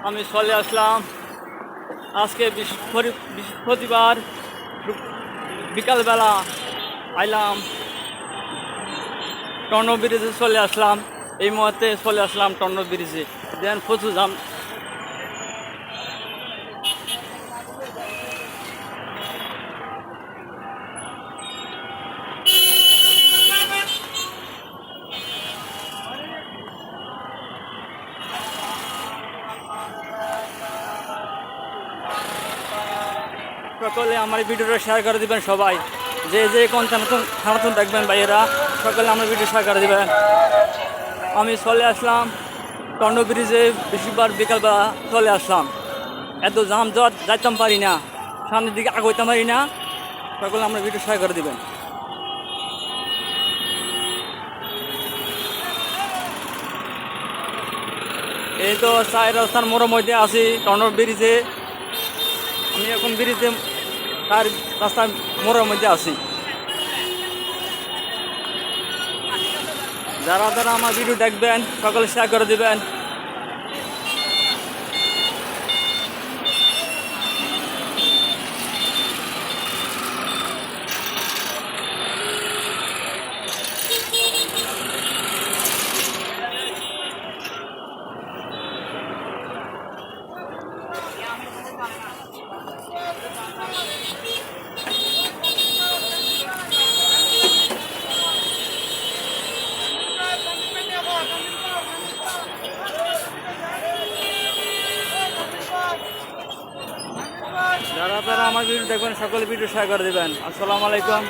আমি চলে আসলাম আজকে বৃহস্পতিবার বিকালবেলা আইলাম টর্নো ব্রিজে চলে আসলাম। এই মুহূর্তে চলে আসলাম টর্নো ব্রিজে, দেন প্রচুর জাম। সকলে আমার ভিডিওটা শেয়ার করে দিবেন সবাই, যে যে কোন থানাতুন দেখবেন ভাইয়েরা, সকলে আমার ভিডিও শেয়ার করে দিবেন। আমি চলে আসলাম টর্নো ব্রিজে বৃহস্পতিবার বিকালবেলা চলে আসলাম। এত জাম জট যাইতাম পারি না, সামনের দিকে আগাইতাম পারি না। সকলে আমরা ভিডিও শেয়ার করে দিবেন। এই তো চার রাস্তার মোড়ের মধ্যে আছি টর্নো ব্রিজে। আমি এখন ব্রিজে তার রাস্তার মোড়ের মধ্যে আছি। যারা যারা আমার ভিডিও দেখবেন সকলে শেয়ার করে দিবেন। যারা যারা আমার ভিডিও দেখবেন সকলে ভিডিও শেয়ার করে দেবেন। আসসালামু আলাইকুম।